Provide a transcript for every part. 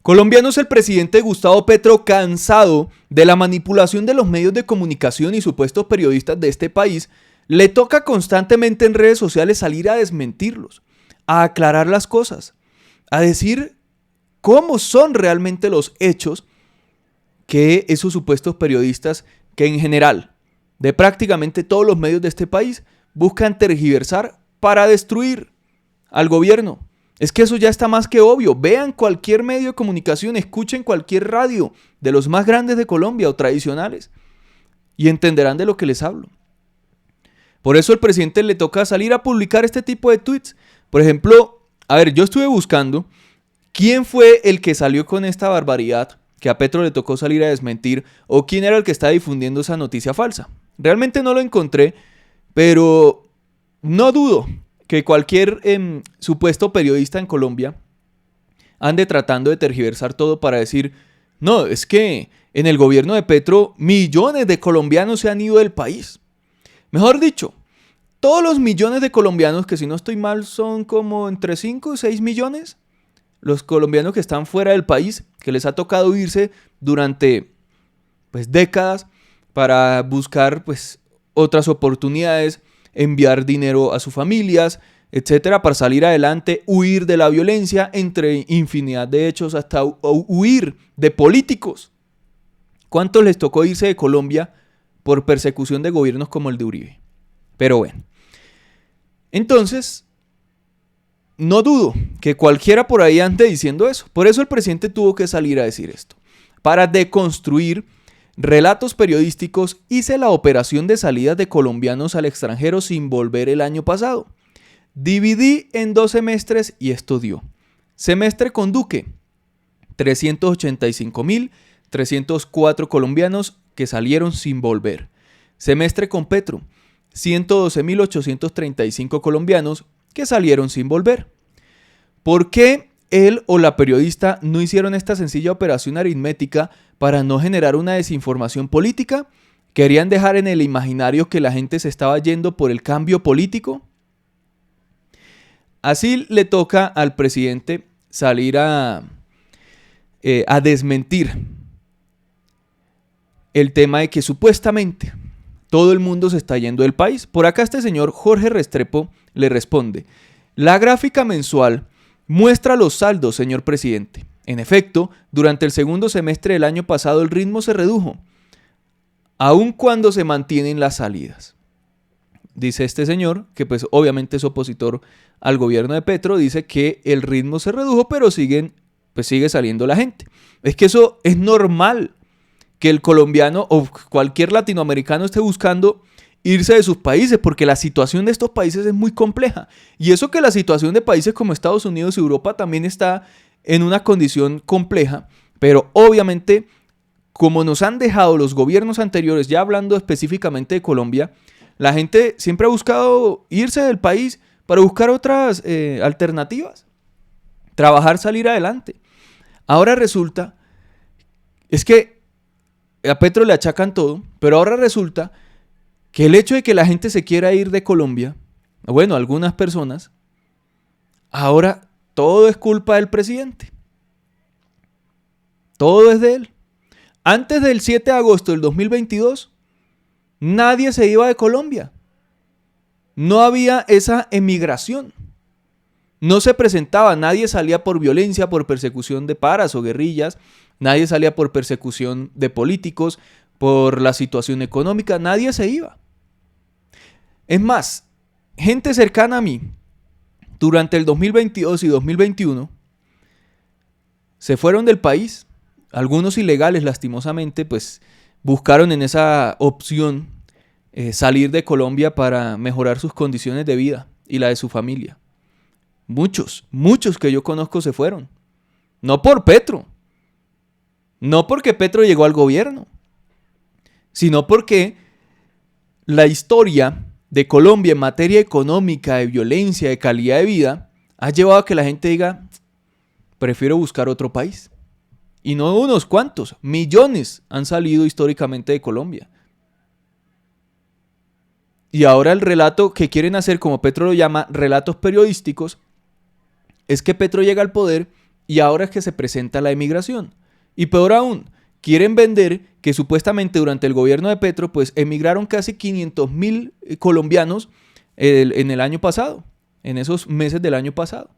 Colombiano es el presidente Gustavo Petro, cansado de la manipulación de los medios de comunicación y supuestos periodistas de este país. Le toca constantemente en redes sociales salir a desmentirlos, a aclarar las cosas, a decir cómo son realmente los hechos que esos supuestos periodistas, que en general, de prácticamente todos los medios de este país, buscan tergiversar para destruir al gobierno. Es que eso ya está más que obvio. Vean cualquier medio de comunicación, escuchen cualquier radio de los más grandes de Colombia o tradicionales y entenderán de lo que les hablo. Por eso al presidente le toca salir a publicar este tipo de tweets. Por ejemplo, yo estuve buscando quién fue el que salió con esta barbaridad que a Petro le tocó salir a desmentir, o quién era el que estaba difundiendo esa noticia falsa. Realmente no lo encontré, pero no dudo que cualquier supuesto periodista en Colombia ande tratando de tergiversar todo para decir, no, es que en el gobierno de Petro millones de colombianos se han ido del país. Mejor dicho, todos los millones de colombianos, que si no estoy mal son como entre 5 y 6 millones, los colombianos que están fuera del país, que les ha tocado irse durante décadas para buscar otras oportunidades, enviar dinero a sus familias, etcétera, para salir adelante, huir de la violencia, entre infinidad de hechos, hasta huir de políticos. ¿Cuántos les tocó irse de Colombia por persecución de gobiernos como el de Uribe? Pero bueno. Entonces, no dudo que cualquiera por ahí ande diciendo eso. Por eso el presidente tuvo que salir a decir esto. Para deconstruir relatos periodísticos, hice la operación de salidas de colombianos al extranjero sin volver el año pasado. Dividí en 2 semestres y esto dio. Semestre con Duque, 385.304 colombianos que salieron sin volver. Semestre con Petro, 112.835 colombianos que salieron sin volver. ¿Por qué él o la periodista no hicieron esta sencilla operación aritmética para no generar una desinformación política? ¿Querían dejar en el imaginario que la gente se estaba yendo por el cambio político? Así le toca al presidente salir a desmentir el tema de que supuestamente todo el mundo se está yendo del país. Por acá este señor Jorge Restrepo le responde: la gráfica mensual muestra los saldos, señor presidente. En efecto, durante el segundo semestre del año pasado el ritmo se redujo, aun cuando se mantienen las salidas. Dice este señor, que obviamente es opositor al gobierno de Petro, dice que el ritmo se redujo, pero sigue saliendo la gente. Es que eso es normal, que el colombiano o cualquier latinoamericano esté buscando irse de sus países, porque la situación de estos países es muy compleja. Y eso que la situación de países como Estados Unidos y Europa también está en una condición compleja, pero obviamente, como nos han dejado los gobiernos anteriores, ya hablando específicamente de Colombia, la gente siempre ha buscado irse del país para buscar otras alternativas, trabajar, salir adelante. Ahora resulta, es que a Petro le achacan todo, pero ahora resulta que el hecho de que la gente se quiera ir de Colombia, bueno, algunas personas, ahora todo es culpa del presidente. Todo es de él. Antes del 7 de agosto del 2022, nadie se iba de Colombia. No había esa emigración. No se presentaba, nadie salía por violencia, por persecución de paras o guerrillas, nadie salía por persecución de políticos, por la situación económica, nadie se iba. Es más, gente cercana a mí, durante el 2022 y 2021, se fueron del país. Algunos ilegales, lastimosamente, buscaron en esa opción salir de Colombia para mejorar sus condiciones de vida y la de su familia. Muchos que yo conozco se fueron. No por Petro. No porque Petro llegó al gobierno. Sino porque la historia de Colombia en materia económica, de violencia, de calidad de vida, ha llevado a que la gente diga, prefiero buscar otro país. Y no unos cuantos, millones han salido históricamente de Colombia. Y ahora el relato que quieren hacer, como Petro lo llama, relatos periodísticos, es que Petro llega al poder y ahora es que se presenta la emigración. Y peor aún, quieren vender que supuestamente durante el gobierno de Petro pues emigraron casi 500.000 colombianos en el año pasado, en esos meses del año pasado.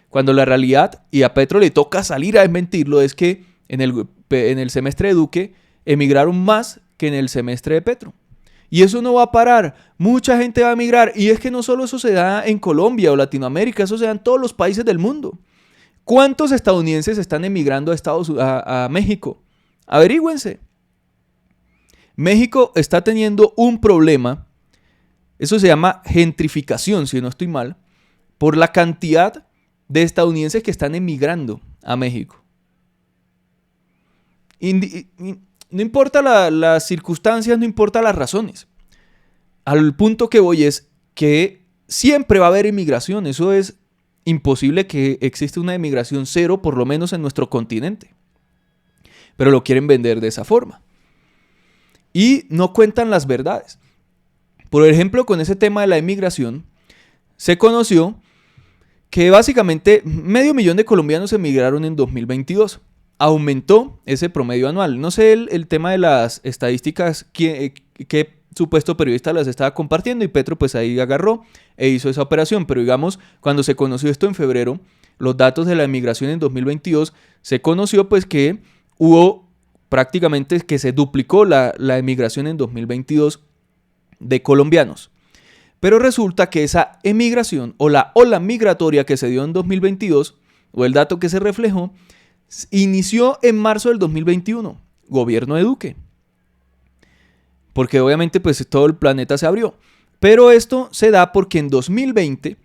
Cuando la realidad, y a Petro le toca salir a desmentirlo, es que en el semestre de Duque emigraron más que en el semestre de Petro. Y eso no va a parar. Mucha gente va a emigrar. Y es que no solo eso se da en Colombia o Latinoamérica, eso se da en todos los países del mundo. ¿Cuántos estadounidenses están emigrando a México? Averígüense. México está teniendo un problema, eso se llama gentrificación, si no estoy mal, por la cantidad de estadounidenses que están emigrando a México. No importa las circunstancias, no importa las razones. Al punto que voy es que siempre va a haber inmigración. Eso es imposible que exista una inmigración cero, por lo menos en nuestro continente. Pero lo quieren vender de esa forma. Y no cuentan las verdades. Por ejemplo, con ese tema de la inmigración, se conoció que básicamente 500.000 de colombianos emigraron en 2022. Aumentó ese promedio anual. No sé el tema de las estadísticas que supuesto periodista las estaba compartiendo y Petro pues ahí agarró e hizo esa operación. Pero digamos, cuando se conoció esto en febrero, los datos de la emigración en 2022, se conoció pues que hubo prácticamente que se duplicó la emigración en 2022 de colombianos. Pero resulta que esa emigración o la ola migratoria que se dio en 2022, o el dato que se reflejó, inició en marzo del 2021, gobierno de Duque. Porque obviamente pues todo el planeta se abrió. Pero esto se da porque en 2020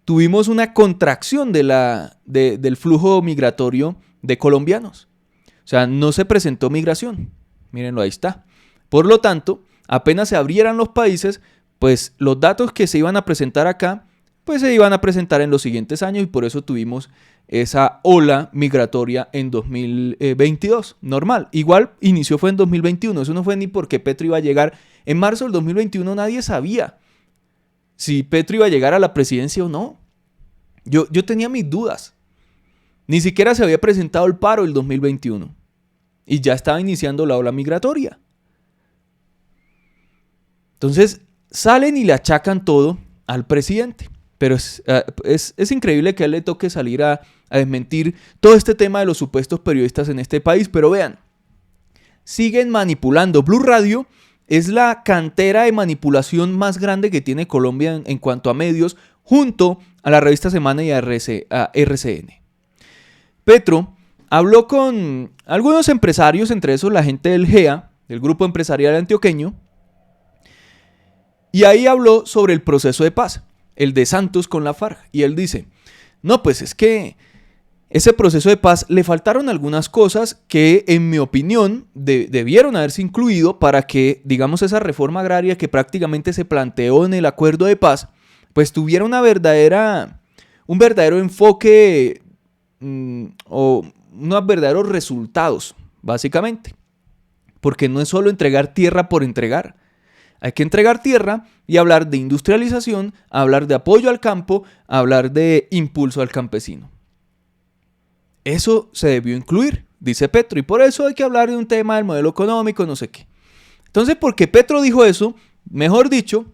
tuvimos una contracción del flujo migratorio de colombianos. O sea, no se presentó migración. Mírenlo, ahí está. Por lo tanto, apenas se abrieran los países, pues los datos que se iban a presentar acá, pues se iban a presentar en los siguientes años y por eso tuvimos esa ola migratoria en 2022, normal. Igual inició fue en 2021, eso no fue ni porque Petro iba a llegar. En marzo del 2021 nadie sabía si Petro iba a llegar a la presidencia o no. Yo tenía mis dudas. Ni siquiera se había presentado el paro del 2021 y ya estaba iniciando la ola migratoria. Entonces salen y le achacan todo al presidente. Pero es increíble que a él le toque salir a desmentir todo este tema de los supuestos periodistas en este país. Pero vean, siguen manipulando. Blue Radio es la cantera de manipulación más grande que tiene Colombia en cuanto a medios, junto a la revista Semana y a RCN. Petro habló con algunos empresarios, entre esos la gente del GEA, del Grupo Empresarial Antioqueño, y ahí habló sobre el proceso de paz, el de Santos con la FARC, y él dice, no, pues es que ese proceso de paz le faltaron algunas cosas que, en mi opinión, debieron haberse incluido para que, digamos, esa reforma agraria que prácticamente se planteó en el acuerdo de paz, pues tuviera un verdadero enfoque o unos verdaderos resultados, básicamente. Porque no es solo entregar tierra por entregar. Hay que entregar tierra y hablar de industrialización, hablar de apoyo al campo, hablar de impulso al campesino. Eso se debió incluir, dice Petro, y por eso hay que hablar de un tema del modelo económico, no sé qué. Entonces, porque Petro dijo eso, mejor dicho,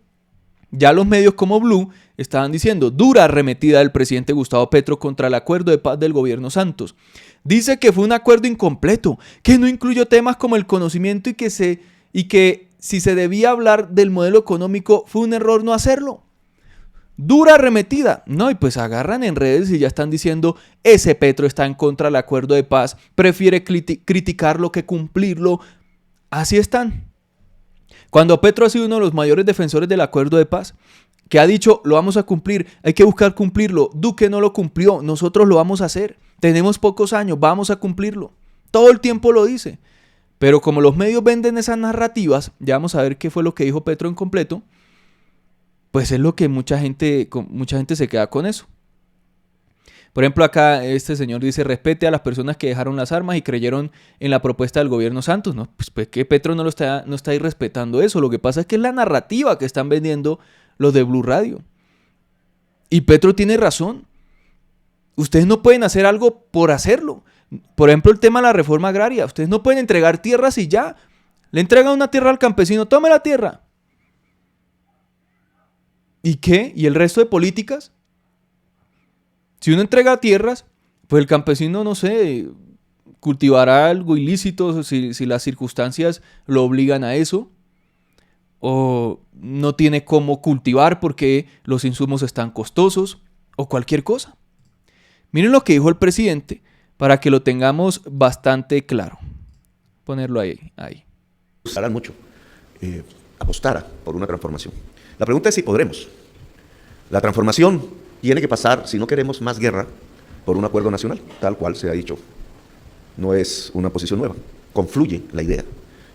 ya los medios como Blue estaban diciendo dura arremetida del presidente Gustavo Petro contra el acuerdo de paz del gobierno Santos. Dice que fue un acuerdo incompleto, que no incluyó temas como el conocimiento y que si se debía hablar del modelo económico fue un error no hacerlo. Dura arremetida. No, y pues agarran en redes y ya están diciendo ese Petro está en contra del acuerdo de paz, prefiere criticarlo que cumplirlo. Así están. Cuando Petro ha sido uno de los mayores defensores del acuerdo de paz, que ha dicho lo vamos a cumplir, hay que buscar cumplirlo, Duque no lo cumplió, nosotros lo vamos a hacer, tenemos pocos años, vamos a cumplirlo. Todo el tiempo lo dice. Pero como los medios venden esas narrativas, ya vamos a ver qué fue lo que dijo Petro en completo, pues es lo que mucha gente se queda con eso. Por ejemplo, acá este señor dice, respete a las personas que dejaron las armas y creyeron en la propuesta del gobierno Santos. No, pues que Petro no está ahí respetando eso. Lo que pasa es que es la narrativa que están vendiendo los de Blue Radio. Y Petro tiene razón. Ustedes no pueden hacer algo por hacerlo. Por ejemplo, el tema de la reforma agraria. Ustedes no pueden entregar tierras y ya. Le entregan una tierra al campesino, tome la tierra. ¿Y qué? ¿Y el resto de políticas? Si uno entrega tierras, pues el campesino, no sé, cultivará algo ilícito si las circunstancias lo obligan a eso. O no tiene cómo cultivar porque los insumos están costosos. O cualquier cosa. Miren lo que dijo el presidente para que lo tengamos bastante claro. Ponerlo ahí. Harán mucho. Apostara por una transformación. La pregunta es si podremos. La transformación tiene que pasar, si no queremos más guerra, por un acuerdo nacional, tal cual se ha dicho. No es una posición nueva. Confluye la idea,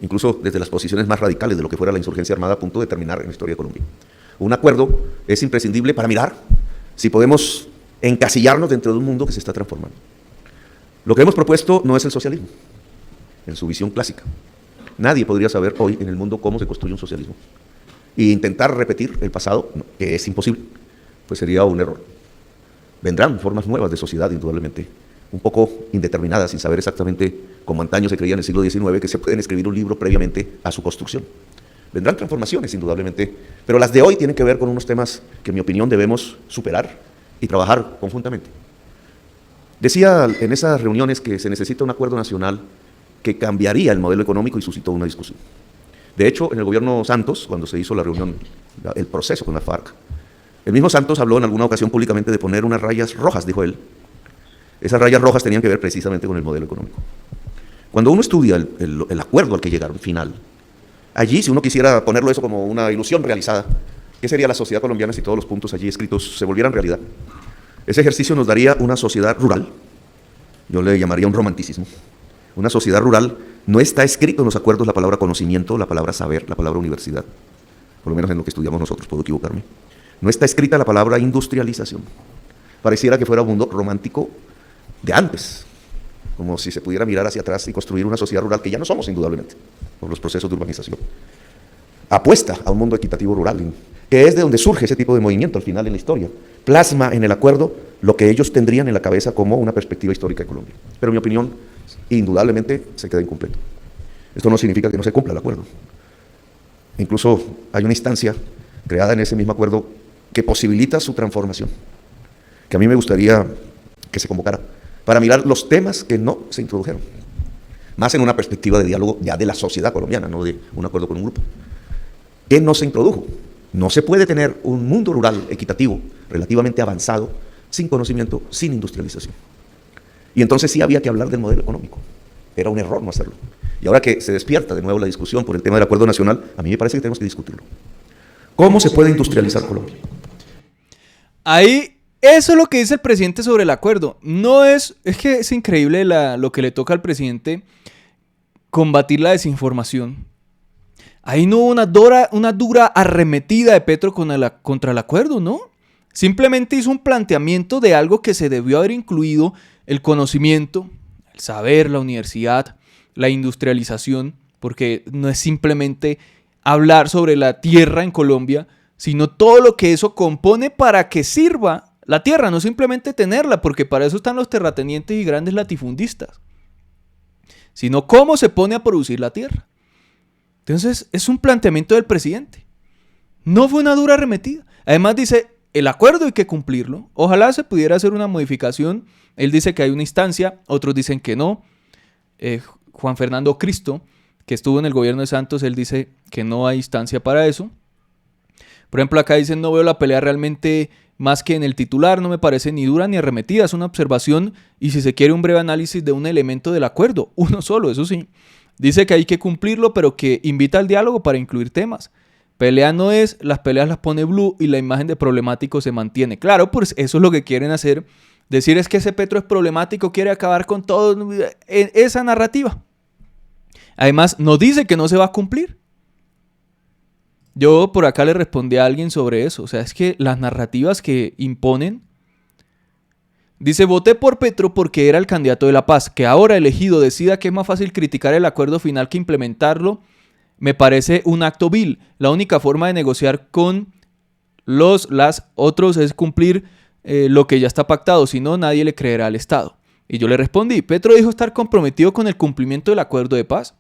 incluso desde las posiciones más radicales de lo que fuera la insurgencia armada a punto de terminar en la historia de Colombia. Un acuerdo es imprescindible para mirar si podemos encasillarnos dentro de un mundo que se está transformando. Lo que hemos propuesto no es el socialismo, en su visión clásica. Nadie podría saber hoy en el mundo cómo se construye un socialismo. Y intentar repetir el pasado, que es imposible, pues sería un error. Vendrán formas nuevas de sociedad, indudablemente, un poco indeterminadas, sin saber exactamente, como antaño se creía en el siglo XIX, que se pueden escribir un libro previamente a su construcción. Vendrán transformaciones, indudablemente, pero las de hoy tienen que ver con unos temas que, en mi opinión, debemos superar y trabajar conjuntamente. Decía en esas reuniones que se necesita un acuerdo nacional que cambiaría el modelo económico y suscitó una discusión. De hecho, en el gobierno Santos, cuando se hizo la reunión, el proceso con la FARC, el mismo Santos habló en alguna ocasión públicamente de poner unas rayas rojas, dijo él. Esas rayas rojas tenían que ver precisamente con el modelo económico. Cuando uno estudia el acuerdo al que llegaron final, allí, si uno quisiera ponerlo eso como una ilusión realizada, ¿qué sería la sociedad colombiana si todos los puntos allí escritos se volvieran realidad? Ese ejercicio nos daría una sociedad rural, yo le llamaría un romanticismo. Una sociedad rural, no está escrito en los acuerdos la palabra conocimiento, la palabra saber, la palabra universidad, por lo menos en lo que estudiamos nosotros, puedo equivocarme. No está escrita la palabra industrialización. Pareciera que fuera un mundo romántico de antes, como si se pudiera mirar hacia atrás y construir una sociedad rural que ya no somos, indudablemente, por los procesos de urbanización. Apuesta a un mundo equitativo rural, que es de donde surge ese tipo de movimiento al final en la historia. Plasma en el acuerdo lo que ellos tendrían en la cabeza como una perspectiva histórica de Colombia. Pero en mi opinión, indudablemente se queda incompleto. Esto no significa que no se cumpla el acuerdo. Incluso hay una instancia creada en ese mismo acuerdo que posibilita su transformación, que a mí me gustaría que se convocara para mirar los temas que no se introdujeron, más en una perspectiva de diálogo ya de la sociedad colombiana, no de un acuerdo con un grupo. ¿Qué no se introdujo? No se puede tener un mundo rural equitativo, relativamente avanzado, sin conocimiento, sin industrialización. Y entonces sí había que hablar del modelo económico. Era un error no hacerlo. Y ahora que se despierta de nuevo la discusión por el tema del acuerdo nacional, a mí me parece que tenemos que discutirlo. ¿Cómo se puede industrializar Colombia? Ahí, eso es lo que dice el presidente sobre el acuerdo. No es que es increíble lo que le toca al presidente combatir la desinformación. Ahí no hubo una dura arremetida de Petro contra el acuerdo, ¿no? Simplemente hizo un planteamiento de algo que se debió haber incluido: el conocimiento, el saber, la universidad, la industrialización, porque no es simplemente hablar sobre la tierra en Colombia, sino todo lo que eso compone para que sirva la tierra, no simplemente tenerla, porque para eso están los terratenientes y grandes latifundistas, sino cómo se pone a producir la tierra. Entonces, es un planteamiento del presidente. No fue una dura arremetida. Además dice, el acuerdo hay que cumplirlo. Ojalá se pudiera hacer una modificación. Él dice que hay una instancia, otros dicen que no. Juan Fernando Cristo, que estuvo en el gobierno de Santos, él dice que no hay instancia para eso. Por ejemplo, acá dicen, no veo la pelea realmente más que en el titular, no me parece ni dura ni arremetida, es una observación y si se quiere un breve análisis de un elemento del acuerdo, uno solo, eso sí. Dice que hay que cumplirlo, pero que invita al diálogo para incluir temas. Pelea no es, las peleas las pone Blue y la imagen de problemático se mantiene. Claro, pues eso es lo que quieren hacer. Decir es que ese Petro es problemático, quiere acabar con todo, esa narrativa. Además, no dice que no se va a cumplir. Yo por acá le respondí a alguien sobre eso. O sea, es que las narrativas que imponen. Dice, voté por Petro porque era el candidato de la paz. Que ahora elegido decida que es más fácil criticar el acuerdo final que implementarlo, me parece un acto vil. La única forma de negociar con las otros es cumplir lo que ya está pactado, si no, nadie le creerá al Estado. Y yo le respondí, Petro dijo estar comprometido con el cumplimiento del acuerdo de paz.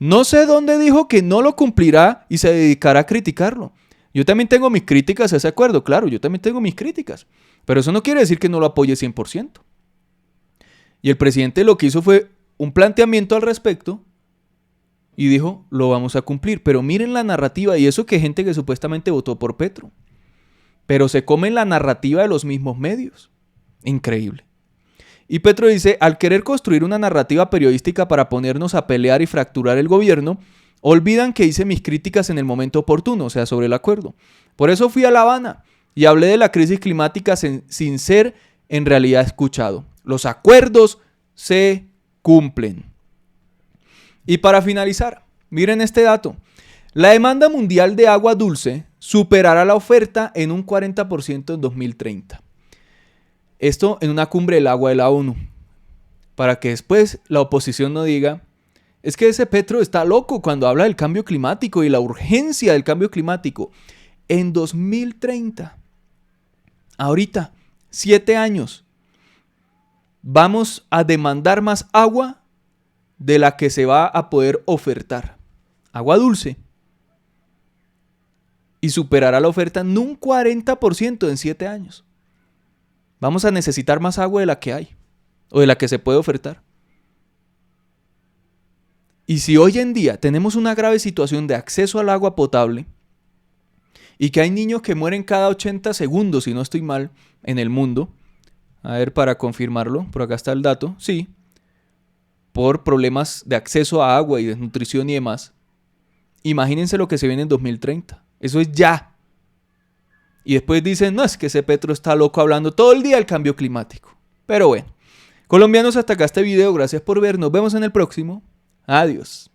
No sé dónde dijo que no lo cumplirá y se dedicará a criticarlo. Yo también tengo mis críticas a ese acuerdo, claro, yo también tengo mis críticas. Pero eso no quiere decir que no lo apoye 100%. Y el presidente lo que hizo fue un planteamiento al respecto y dijo, lo vamos a cumplir. Pero miren la narrativa, y eso que gente que supuestamente votó por Petro. Pero se comen la narrativa de los mismos medios. Increíble. Y Petro dice, al querer construir una narrativa periodística para ponernos a pelear y fracturar el gobierno, olvidan que hice mis críticas en el momento oportuno, o sea, sobre el acuerdo. Por eso fui a La Habana y hablé de la crisis climática sin ser en realidad escuchado. Los acuerdos se cumplen. Y para finalizar, miren este dato. La demanda mundial de agua dulce superará la oferta en un 40% en 2030. Esto en una cumbre del agua de la ONU. Para que después la oposición no diga, es que ese Petro está loco cuando habla del cambio climático y la urgencia del cambio climático. En 2030, ahorita, 7 años, vamos a demandar más agua de la que se va a poder ofertar. Agua dulce. Y superará la oferta en un 40% en 7 años. Vamos a necesitar más agua de la que hay o de la que se puede ofertar. Y si hoy en día tenemos una grave situación de acceso al agua potable y que hay niños que mueren cada 80 segundos, si no estoy mal, en el mundo, a ver, para confirmarlo, por acá está el dato, sí, por problemas de acceso a agua y desnutrición y demás, imagínense lo que se viene en 2030. Eso es ya. Y después dicen, no, es que ese Petro está loco hablando todo el día del cambio climático. Pero bueno, colombianos, hasta acá este video. Gracias por ver. Nos vemos en el próximo. Adiós.